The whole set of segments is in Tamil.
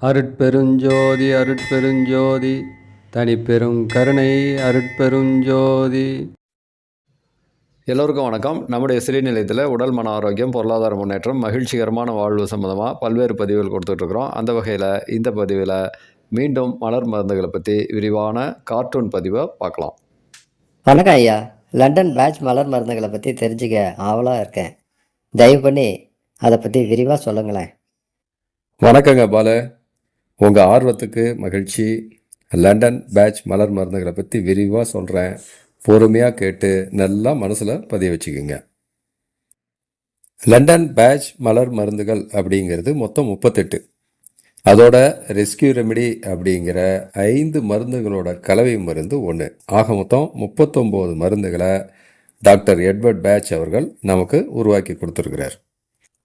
அருட்பெருஞ்சோதி அருட்பெருஞ்சோதி தனிப்பெரும் கருணை அருட்பெருஞ்சோதி. எல்லோருக்கும் வணக்கம். நம்முடைய சிறுநிலையத்தில் உடல் மன ஆரோக்கியம், பொருளாதார முன்னேற்றம், மகிழ்ச்சிகரமான வாழ்வு சம்மந்தமாக பல்வேறு பதிவுகள் கொடுத்துட்ருக்குறோம். அந்த வகையில் இந்த பதிவில் மீண்டும் மலர் மருந்துகளை பற்றி விரிவான கார்ட்டூன் பதிவை பார்க்கலாம். வணக்கம் ஐயா. லண்டன் பேட்ச் மலர் மருந்துகளை பற்றி தெரிஞ்சுக்க ஆவலாக இருக்கேன். தயவு பண்ணி அதை பற்றி விரிவாக சொல்லுங்களேன். வணக்கங்க பாலு. உங்கள் ஆர்வத்துக்கு மகிழ்ச்சி. லண்டன் பேட்ச் மலர் மருந்துகளை பற்றி விரிவாக சொல்கிறேன். பொறுமையாக கேட்டு நல்லா மனசில் பதிய வச்சுக்கோங்க. லண்டன் பேட்ச் மலர் மருந்துகள் அப்படிங்கிறது மொத்தம் 38. அதோட ரெஸ்கியூ ரெமெடி அப்படிங்கிற 5 மருந்துகளோட கலவை மருந்து 1. ஆக மொத்தம் 39 மருந்துகளை டாக்டர் எட்வர்ட் பேட்ச் அவர்கள் நமக்கு உருவாக்கி கொடுத்துருக்கிறார்.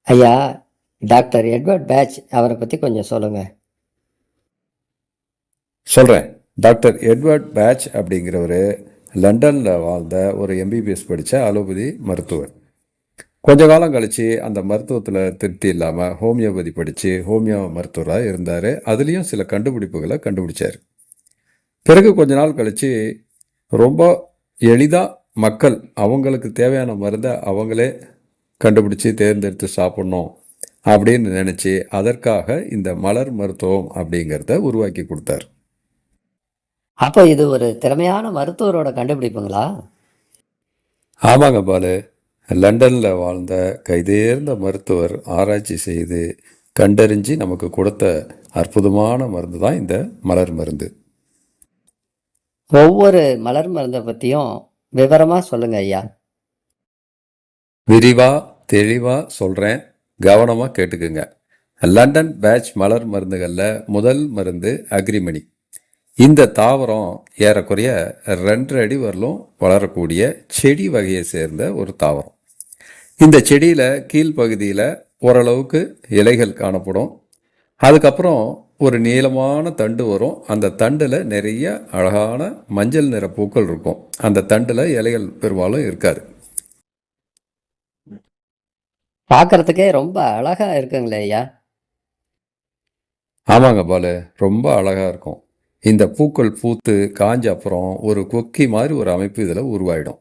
ஐயா, டாக்டர் எட்வர்ட் பேட்ச் அவரை பற்றி கொஞ்சம் சொல்லுங்கள். சொல்கிறேன். டாக்டர் எட்வர்ட் பேட்ச் அப்படிங்கிறவர் லண்டனில் வாழ்ந்த ஒரு எம்பிபிஎஸ் படித்த அலோபதி மருத்துவர். கொஞ்ச காலம் கழித்து அந்த மருத்துவத்தில் திருப்தி இல்லாமல் ஹோமியோபதி படித்து ஹோமியோ மருத்துவராக இருந்தார். அதுலேயும் சில கண்டுபிடிப்புகளை கண்டுபிடிச்சார். பிறகு கொஞ்ச நாள் கழித்து ரொம்ப எளிதாக மக்கள் அவங்களுக்கு தேவையான மருந்தை அவங்களே கண்டுபிடிச்சி தேர்ந்தெடுத்து சாப்பிட்ணும் அப்படின்னு நினச்சி அதற்காக இந்த மலர் மருத்துவம் அப்படிங்கிறத உருவாக்கி கொடுத்தார். அப்போ இது ஒரு திறமையான மருத்துவரோட கண்டுபிடிப்புங்களா? ஆமாங்க பாலு. லண்டனில் வாழ்ந்த கைதேர்ந்த மருத்துவர் ஆராய்ச்சி செய்து கண்டறிஞ்சு நமக்கு கொடுத்த அற்புதமான மருந்து தான் இந்த மலர் மருந்து. ஒவ்வொரு மலர் மருந்தை பற்றியும் விவரமாக சொல்லுங்க ஐயா. விரிவாக தெளிவாக சொல்கிறேன், கவனமாக கேட்டுக்குங்க. லண்டன் பேட்ச் மலர் மருந்துகளில் முதல் மருந்து அக்ரிமணி. இந்த தாவரம் ஏறக்குறைய 2 அடி வரலும் வளரக்கூடிய செடி வகையை சேர்ந்த ஒரு தாவரம். இந்த செடியில் கீழ்ப்பகுதியில் ஓரளவுக்கு இலைகள் காணப்படும். அதுக்கப்புறம் ஒரு நீளமான தண்டு வரும். அந்த தண்டில் நிறைய அழகான மஞ்சள் நிற பூக்கள் இருக்கும். அந்த தண்டில் இலைகள் பெரும்பாலும் இருக்காது. பார்க்கறதுக்கே ரொம்ப அழகாக இருக்குங்களே ஐயா. ஆமாங்க பாலு, ரொம்ப அழகாக இருக்கும். இந்த பூக்கள் பூத்து காஞ்ச அப்புறம் ஒரு கொக்கி மாதிரி ஒரு அமைப்பு இதில் உருவாயிடும்.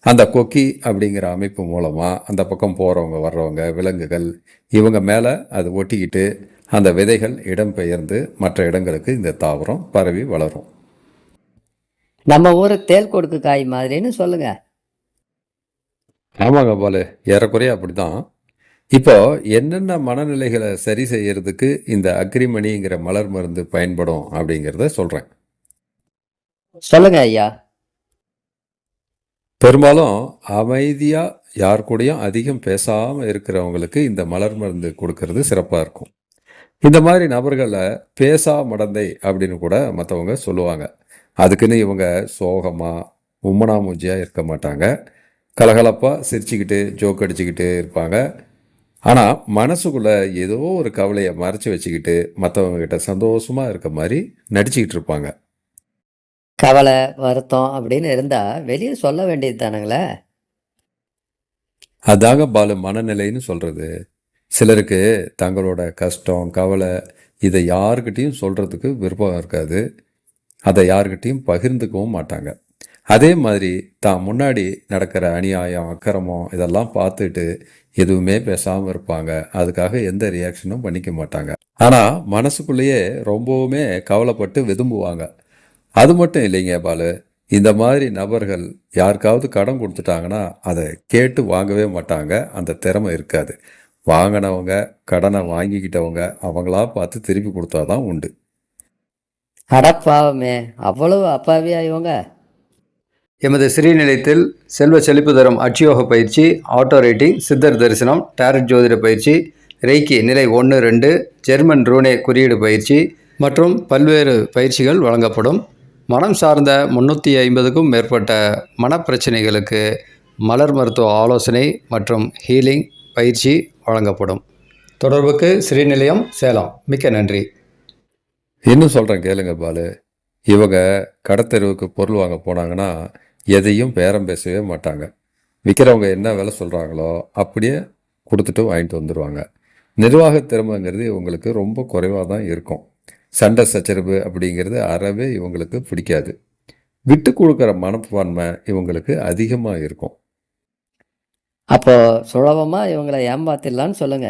அந்த கொக்கி அப்படிங்கிற அமைப்பு மூலமாக அந்த பக்கம் போகிறவங்க வர்றவங்க விலங்குகள் இவங்க மேலே அது ஒட்டிக்கிட்டு அந்த விதைகள் இடம்பெயர்ந்து மற்ற இடங்களுக்கு இந்த தாவரம் பரவி வளரும். நம்ம ஊர் தேல் கொடுக்கு காய் மாதிரின்னு சொல்லுங்க. ஆமாங்க பாலு, ஏறக்குறைய அப்படி தான். இப்போ என்னென்ன மனநிலைகளை சரி செய்யறதுக்கு இந்த அக்ரிமணிங்கிற மலர் மருந்து பயன்படும் அப்படிங்கிறத சொல்கிறேன். சொல்லுங்க ஐயா. பெரும்பாலும் அமைதியாக யார் கூடயும் அதிகம் பேசாமல் இருக்கிறவங்களுக்கு இந்த மலர் மருந்து கொடுக்கறது சிறப்பாக இருக்கும். இந்த மாதிரி நபர்களை பேசா மடந்தை அப்படின்னு கூட மற்றவங்க சொல்லுவாங்க. அதுக்குன்னு இவங்க சோகமாக உம்மனாமூஞ்சியாக இருக்க மாட்டாங்க. கலகலப்பாக சிரிச்சுக்கிட்டு ஜோக் அடிச்சுக்கிட்டு இருப்பாங்க. ஆனால் மனசுக்குள்ளே ஏதோ ஒரு கவலையை மறைச்சி வச்சுக்கிட்டு மற்றவங்க கிட்ட சந்தோஷமாக இருக்க மாதிரி நடிச்சுக்கிட்டு இருப்பாங்க. கவலை வருத்தம் அப்படின்னு இருந்தால் வெளியே சொல்ல வேண்டியது தானுங்களே. அதாங்க பாலு மனநிலைன்னு சொல்கிறது. சிலருக்கு தங்களோட கஷ்டம் கவலை இதை யாருக்கிட்டையும் சொல்கிறதுக்கு விருப்பம் இருக்காது. அதை யாருக்கிட்டையும் பகிர்ந்துக்கவும் மாட்டாங்க. அதே மாதிரி தான் முன்னாடி நடக்கிற அநியாயம் அக்கிரமம் இதெல்லாம் பார்த்துட்டு எதுவுமே பேசாமல் இருப்பாங்க. அதுக்காக எந்த ரியாக்ஷனும் பண்ணிக்க மாட்டாங்க. ஆனால் மனசுக்குள்ளேயே ரொம்பவுமே கவலைப்பட்டு வெதும்புவாங்க. அது மட்டும் இல்லைங்க பாலு, இந்த மாதிரி நபர்கள் யாருக்காவது கடன் கொடுத்துட்டாங்கன்னா அதை கேட்டு வாங்கவே மாட்டாங்க. அந்த திறமை இருக்காது. வாங்கினவங்க கடனை வாங்கிக்கிட்டவங்க அவங்களா பார்த்து திருப்பி கொடுத்தாதான் உண்டு. அடப்பாவமே, அவ்வளவு அப்பாவியா இவங்க? எமது ஸ்ரீநிலையத்தில் செல்வ செழிப்பு தரும் அட்சியோக பயிற்சி, ஆட்டோ ரைட்டிங், சித்தர் தரிசனம், டாரட் ஜோதிட பயிற்சி, ரெய்கி நிலை 1, 2, ஜெர்மன் ரூனே குறியீடு பயிற்சி மற்றும் பல்வேறு பயிற்சிகள் வழங்கப்படும். மனம் சார்ந்த 350க்கும் மேற்பட்ட மனப்பிரச்சனைகளுக்கு மலர் மருத்துவ ஆலோசனை மற்றும் ஹீலிங் பயிற்சி வழங்கப்படும். தொடர்புக்கு ஸ்ரீநிலையம், சேலம். மிக்க நன்றி. இன்னும் சொல்கிறேன் கேளுங்க பாலு. இவங்க கடத்தெருவுக்கு பொருள் வாங்க போனாங்கன்னா எதையும் பேரம் பேசவே மாட்டாங்க. விற்கிறவங்க என்ன விலை சொல்கிறாங்களோ அப்படியே கொடுத்துட்டு வாங்கிட்டு வந்துடுவாங்க. நிர்வாக திறமைங்கிறது இவங்களுக்கு ரொம்ப குறைவாக தான் இருக்கும். சண்டை சச்சரவு அப்படிங்கிறது அறவே இவங்களுக்கு பிடிக்காது. விட்டு கொடுக்குற மனப்பான்மை இவங்களுக்கு அதிகமாக இருக்கும். அப்போ சுலபமா இவங்களை ஏமாத்திடலான்னு சொல்லுங்க.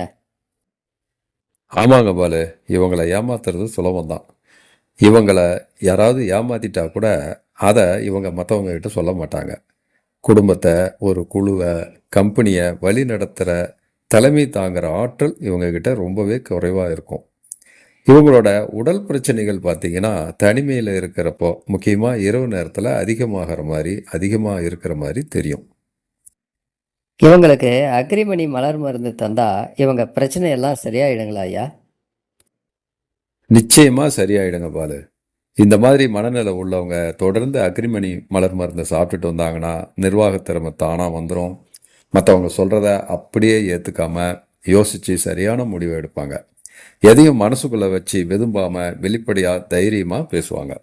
ஆமாங்க பாலு, இவங்களை ஏமாத்துறது சுலபம்தான். இவங்களை யாராவது ஏமாத்திட்டா கூட அதை இவங்க மற்றவங்க கிட்ட சொல்ல மாட்டாங்க. குடும்பத்தை, ஒரு குழுவை, கம்பெனியை வழி நடத்துகிற தலைமை தாங்குற ஆற்றல் இவங்க கிட்ட ரொம்பவே குறைவாக இருக்கும். இவங்களோட உடல் பிரச்சனைகள் பார்த்தீங்கன்னா தனிமையில் இருக்கிறப்போ, முக்கியமாக இரவு நேரத்தில் அதிகமாக இருக்கிற மாதிரி தெரியும். இவங்களுக்கு அக்ரிமணி மலர் மருந்து தந்தா இவங்க பிரச்சனை எல்லாம் சரியாயிடுங்களா ஐயா? நிச்சயமாக சரியாயிடுங்க பாலு. இந்த மாதிரி மனநிலை உள்ளவங்க தொடர்ந்து அக்ரிமணி மலர் மருந்தை சாப்பிட்டுட்டு வந்தாங்கன்னா நிர்வாக திறமை தானாக வந்துடும். மற்றவங்க சொல்கிறத அப்படியே ஏற்றுக்காம யோசித்து சரியான முடிவை எடுப்பாங்க. எதையும் மனசுக்குள்ளே வச்சு வெதும்பாமல் வெளிப்படையாக தைரியமாக பேசுவாங்க.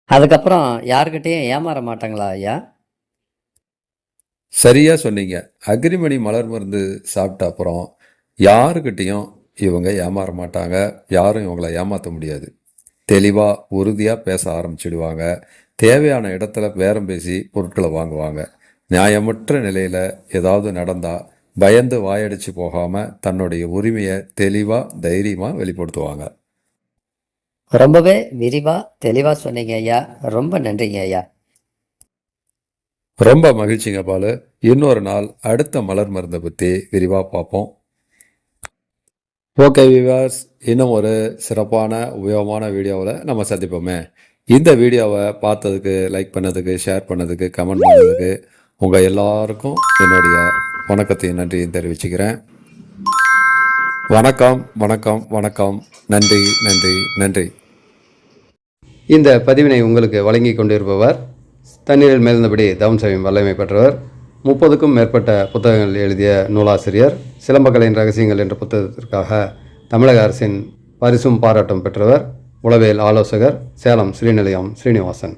அதுக்கப்புறம் யாருக்கிட்டையும் ஏமாற மாட்டாங்களா ஐயா? சரியாக சொன்னீங்க. அக்ரிமணி மலர் மருந்து சாப்பிட்ட அப்புறம் யாருக்கிட்டேயும் இவங்க ஏமாற மாட்டாங்க. யாரும் இவங்களை ஏமாற்ற முடியாது. தெளிவாக உறுதியாக பேச ஆரம்பிச்சிடுவாங்க. தேவையான இடத்துல பேரம் பேசி பொருட்களை வாங்குவாங்க. நியாயமற்ற நிலையில் ஏதாவது நடந்தால் பயந்து வாயடிச்சு போகாமல் தன்னுடைய உரிமையை தெளிவாக தைரியமாக வெளிப்படுத்துவாங்க. ரொம்பவே விரிவா தெளிவா சொன்னீங்க ஐயா. ரொம்ப நன்றிங்க ஐயா. ரொம்ப மகிழ்ச்சிங்க பாலு. இன்னொரு நாள் அடுத்த மலர் மருந்தை பற்றி விரிவாக பார்ப்போம். ஓகே வியூவர்ஸ், இன்னும் ஒரு சிறப்பான உபயோகமான வீடியோவில் நம்ம சந்திப்போமே. இந்த வீடியோவை பார்த்ததுக்கு, லைக் பண்ணதுக்கு, ஷேர் பண்ணதுக்கு, கமெண்ட் பண்ணதுக்கு உங்கள் எல்லாருக்கும் என்னுடைய வணக்கத்தையும் நன்றியும் தெரிவிச்சுக்கிறேன். வணக்கம் வணக்கம் வணக்கம். நன்றி நன்றி நன்றி. இந்த பதிவினை உங்களுக்கு வழங்கி கொண்டிருப்பவர் தண்ணீரில் மேல்ந்தபடி தவம் செய்யும் வல்லமை பெற்றவர், 30க்கும் மேற்பட்ட புத்தகங்கள் எழுதிய நூலாசிரியர், சிலம்பக்கலையின் ரகசியங்கள் என்ற புத்தகத்திற்காக தமிழக அரசின் பரிசும் பாராட்டும் பெற்றவர், உளவியல் ஆலோசகர், சேலம் ஸ்ரீநிலையம் ஸ்ரீனிவாசன்.